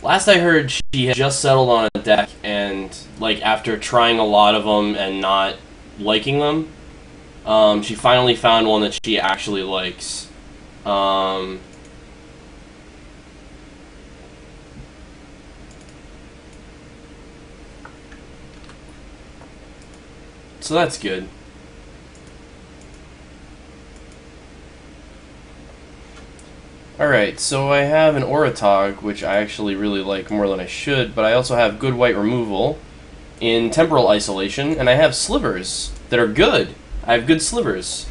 Last I heard, she had just settled on a deck, and like after trying a lot of them and not liking them, she finally found one that she actually likes. Um, so that's good. Alright, so I have an Oratog, which I actually really like more than I should, but I also have good white removal in temporal isolation, and I have slivers that are good. I have good slivers.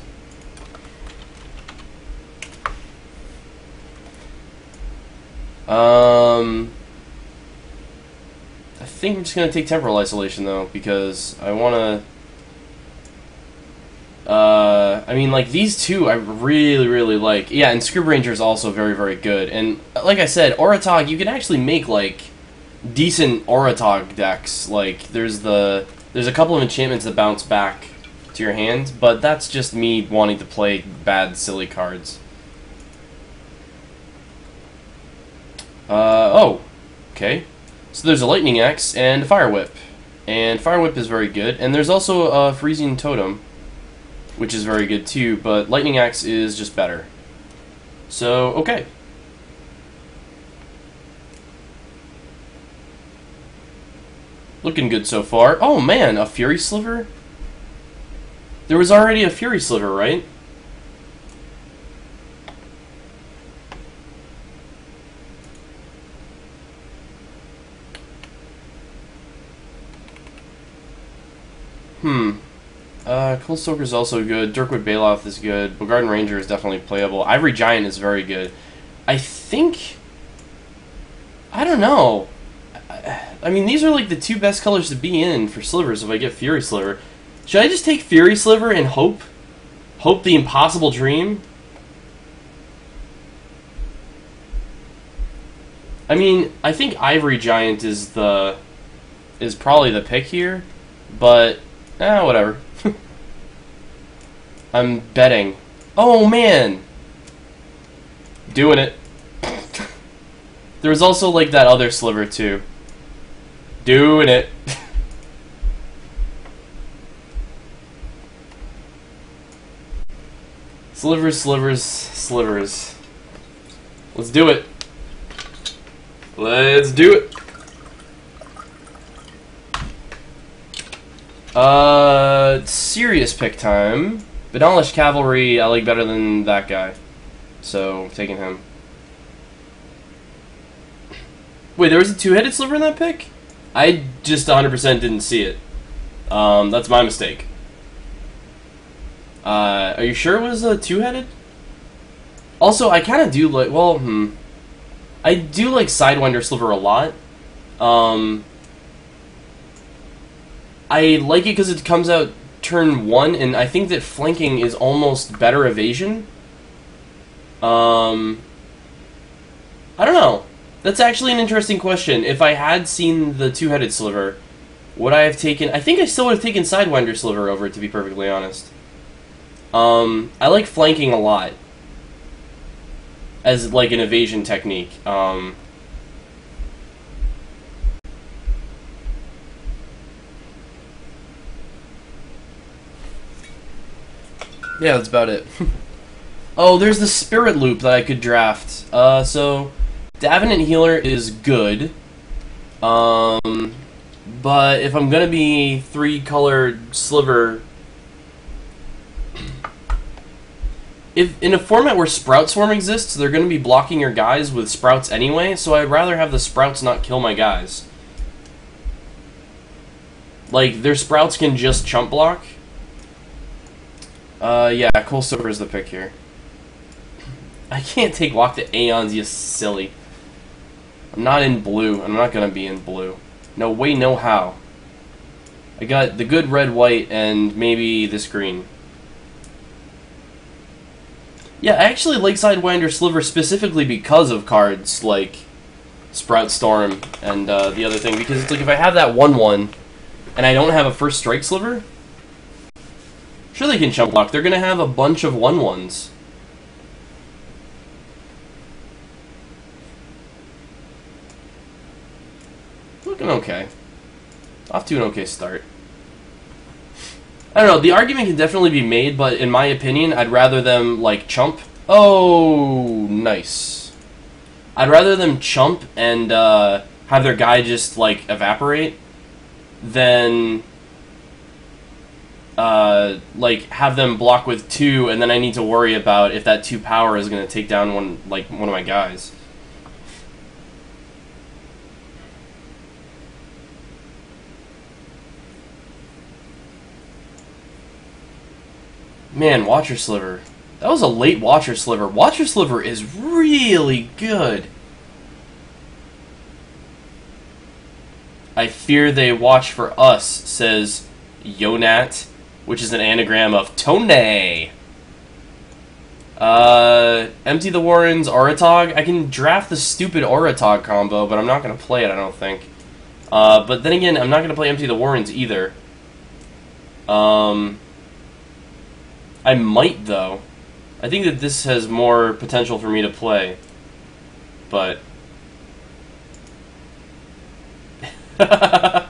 I think I'm just going to take temporal isolation, though, because I want to... I mean, like, these two I really, really like. Yeah, and Scrub Ranger is also very, very good. And, like I said, Oratog, you can actually make, like, decent Oratog decks. Like, there's a couple of enchantments that bounce back to your hand, but that's just me wanting to play bad, silly cards. Oh, okay. So there's a Lightning Axe and a Fire Whip. And Fire Whip is very good. And there's also a Frisian Totem, which is very good too, but Lightning Axe is just better. So, okay. Looking good so far. Oh man, a Fury Sliver? There was already a Fury Sliver, right? Cold Stoker is also good. Dirkwood Baloth is good. Bogarden Ranger is definitely playable. Ivory Giant is very good. I think... I don't know. I mean, these are like the two best colors to be in for slivers if I get Fury Sliver. Should I just take Fury Sliver and hope? Hope the impossible dream? I mean, I think Ivory Giant is probably the pick here, but whatever. I'm betting. Oh man, doing it. There was also like that other sliver too. Doing it. Slivers, slivers, slivers. Let's do it. Let's do it. Serious pick time. Benalish Cavalry I like better than that guy. So, taking him. Wait, there was a two-headed sliver in that pick? I just 100% didn't see it. That's my mistake. Are you sure it was a two-headed? Also, I kind of do like, well, I do like Sidewinder Sliver a lot. I like it because it comes out turn 1, and I think that flanking is almost better evasion. I don't know. That's actually an interesting question. If I had seen the two-headed sliver, would I have taken... I think I still would have taken Sidewinder Sliver over it, to be perfectly honest. I like flanking a lot as like an evasion technique. Yeah, that's about it. Oh, there's the Spirit Loop that I could draft. So Davenant Healer is good. But if I'm gonna be 3-colored sliver, if in a format where Sprout Swarm exists, they're gonna be blocking your guys with Sprouts anyway, so I'd rather have the Sprouts not kill my guys. Like, their Sprouts can just chump block. Yeah, Cold Stoker is the pick here. I can't take Walk the Aeons, you silly. I'm not in blue. I'm not gonna be in blue. No way, no how. I got the good red, white, and maybe this green. Yeah, I actually like Sidewinder Sliver specifically because of cards like Sprout Storm and the other thing, because it's like if I have that 1/1 and I don't have a first strike sliver, sure they can chump block. They're gonna have a bunch of 1/1s. looking okay. Off to an okay start. I don't know, the argument can definitely be made, but in my opinion, I'd rather them, like, chump. Oh, nice. I'd rather them chump and have their guy just, like, evaporate than, like, have them block with 2, and then I need to worry about if that 2 power is going to take down one of my guys. Man, Watcher Sliver. That was a late Watcher Sliver. Watcher Sliver is really good. I fear they watch for us, says Yonat, which is an anagram of Tone. Empty the Warrens, Oratog. I can draft the stupid Oratog combo, but I'm not going to play it, I don't think. But then again, I'm not going to play Empty the Warrens either. I might, though. I think that this has more potential for me to play. But... I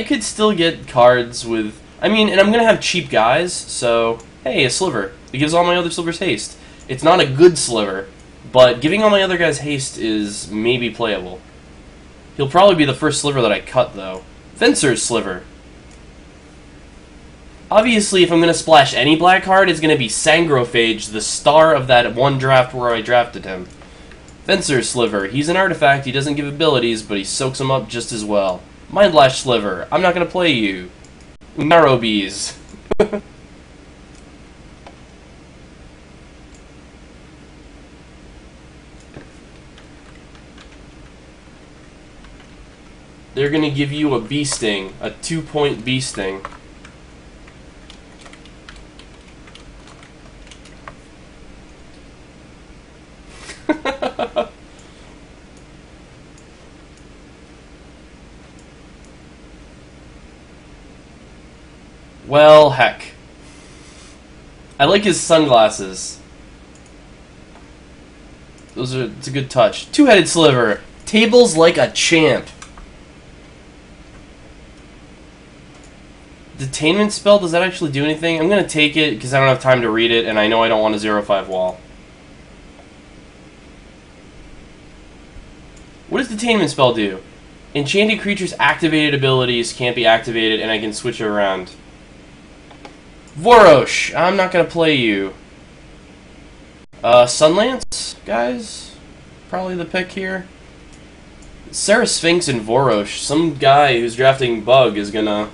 could still get cards with... I mean, and I'm going to have cheap guys, so... Hey, a Sliver. It gives all my other Slivers haste. It's not a good Sliver, but giving all my other guys haste is maybe playable. He'll probably be the first Sliver that I cut, though. Fencer's Sliver. Obviously, if I'm going to splash any black card, it's going to be Sangrophage, the star of that one draft where I drafted him. Fencer's Sliver. He's an artifact, he doesn't give abilities, but he soaks them up just as well. Mindlash Sliver. I'm not going to play you. Narobees. They're going to give you a Bee Sting, a 2-point Bee Sting. Well, heck. I like his sunglasses. It's a good touch. Two-headed Sliver. Tables like a champ. Detainment spell, does that actually do anything? I'm going to take it because I don't have time to read it, and I know I don't want a 0/5 wall. What does Detainment spell do? Enchanted creatures' activated abilities can't be activated, and I can switch it around. Vorosh! I'm not going to play you. Sunlance, guys? Probably the pick here. Sarah Sphinx and Vorosh. Some guy who's drafting Bug is going to...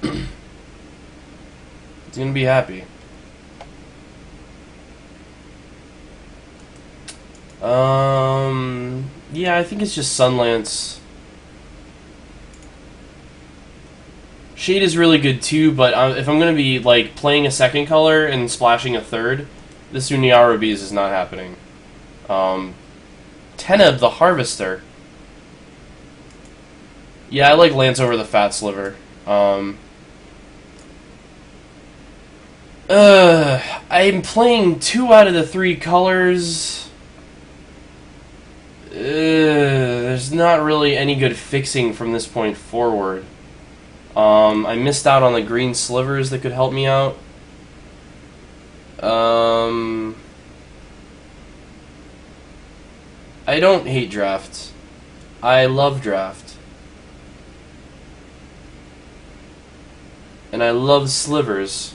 He's gonna be happy. Yeah, I think it's just Sunlance. Shade is really good too, but if I'm gonna be like playing a second color and splashing a third, this Uniarabees is not happening. Teneb the Harvester. Yeah, I like Lance over the Fat Sliver. I'm playing 2 out of the 3 colors. There's not really any good fixing from this point forward. I missed out on the green slivers that could help me out. I don't hate draft. I love draft. And I love slivers.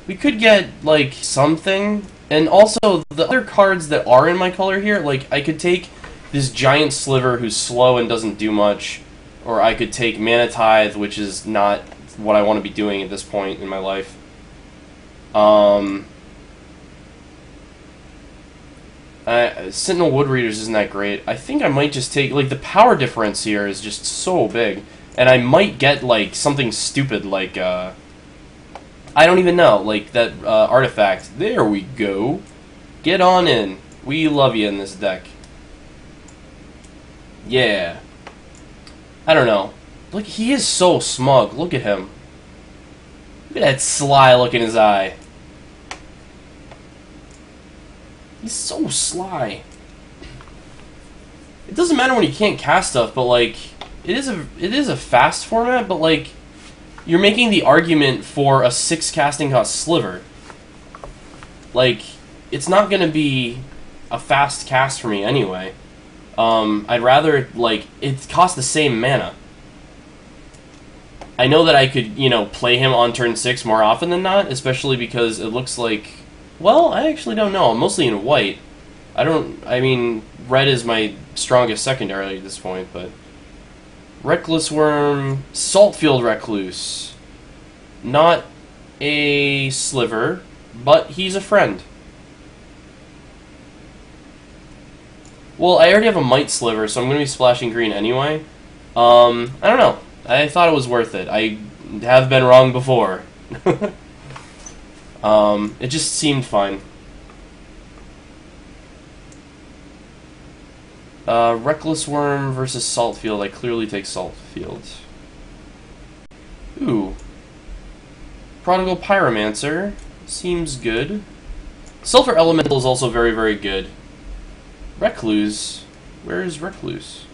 We could get, like, something. And also, the other cards that are in my color here, like, I could take this giant sliver who's slow and doesn't do much. Or I could take Mana Tithe, which is not what I want to be doing at this point in my life. Sentinel Woodreaders isn't that great. I think I might just take, like, the power difference here is just so big. And I might get, like, something stupid like, I don't even know, like that artifact. There we go. Get on in. We love you in this deck. Yeah. I don't know. Look, he is so smug. Look at him. Look at that sly look in his eye. He's so sly. It doesn't matter when he can't cast stuff, but like it is a fast format, but like you're making the argument for a 6 casting cost sliver. Like it's not gonna be a fast cast for me anyway. I'd rather like it costs the same mana. I know that I could, you know, play him on turn 6 more often than not, especially because it looks like, well, I actually don't know. I'm mostly in white. I mean, red is my strongest secondary at this point, but Reckless Worm, Saltfield Recluse. Not a sliver, but he's a friend. Well, I already have a Might Sliver, so I'm going to be splashing green anyway. I don't know. I thought it was worth it. I have been wrong before. It just seemed fine. Reckless Worm versus Saltfield. I clearly take Saltfield. Ooh. Prodigal Pyromancer. Seems good. Sulfur Elemental is also very, very good. Recluse. Where is Recluse?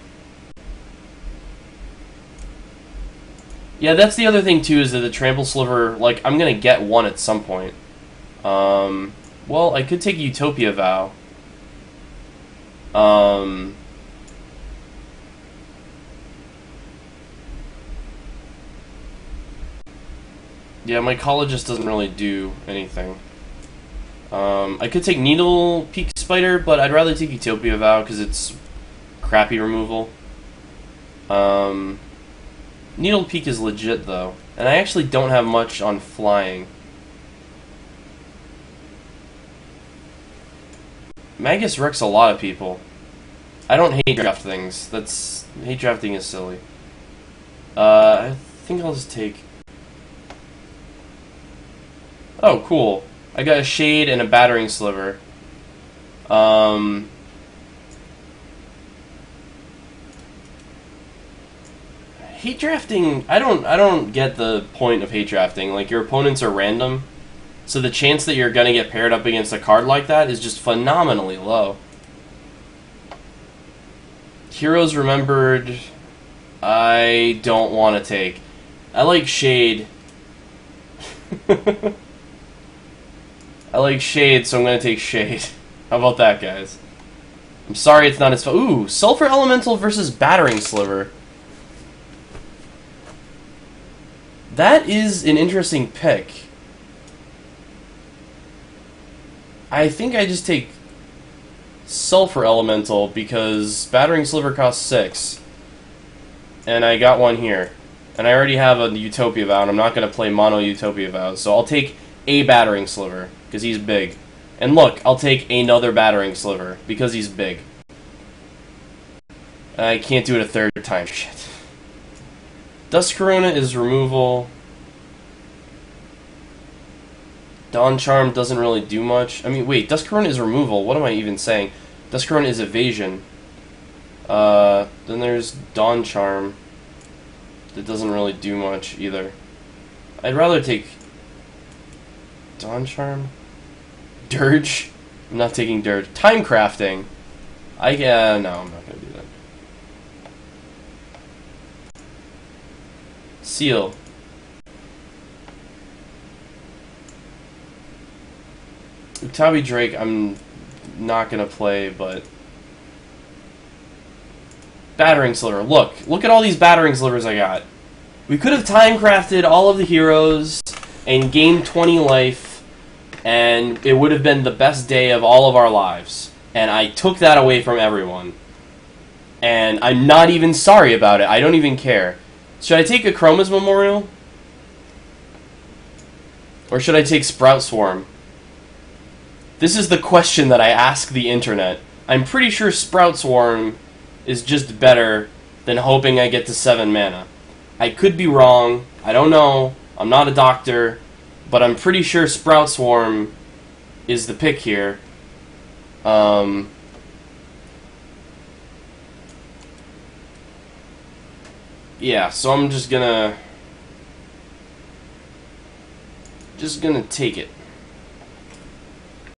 Yeah, that's the other thing too, is that the Trample Sliver, like, I'm gonna get one at some point. Well, I could take Utopia Vow. Yeah, my Collegist doesn't really do anything. I could take Needle Peak Spider, but I'd rather take Utopia Vow because it's crappy removal. Needle Peak is legit though, and I actually don't have much on flying. Magus wrecks a lot of people. I don't hate draft things. Hate drafting is silly. I think I'll just take. Oh, cool. I got a Shade and a Battering Sliver. Hate drafting, I don't get the point of hate drafting. Like, your opponents are random, so the chance that you're gonna get paired up against a card like that is just phenomenally low. Heroes Remembered, I don't want to take. I like Shade. I like Shade, so I'm gonna take Shade. How about that, guys? I'm sorry it's not as fun. Ooh, Sulfur Elemental versus Battering Sliver. That is an interesting pick. I think I just take Sulfur Elemental because Battering Sliver costs 6. And I got one here. And I already have a Utopia Vow, and I'm not going to play mono Utopia Vows. So I'll take a Battering Sliver because he's big. And look, I'll take another Battering Sliver because he's big. I can't do it a third time. Shit. Dusk Corona is removal. Dawn Charm doesn't really do much. I mean, wait, Dusk Corona is removal. What am I even saying? Dusk Corona is evasion. Then there's Dawn Charm. That doesn't really do much either. I'd rather take Dawn Charm. Dirge. I'm not taking Dirge. Time Crafting. No, I'm not gonna do that. Seal. Utabi Drake, I'm not gonna play, but Battering Sliver. Look at all these Battering Slivers I got. We could have time crafted all of the heroes and gained 20 life, and it would have been the best day of all of our lives. And I took that away from everyone. And I'm not even sorry about it. I don't even care. Should I take a Chroma's Memorial? Or should I take Sprout Swarm? This is the question that I ask the internet. I'm pretty sure Sprout Swarm is just better than hoping I get to 7 mana. I could be wrong. I don't know. I'm not a doctor. But I'm pretty sure Sprout Swarm is the pick here. Yeah, so I'm just gonna take it.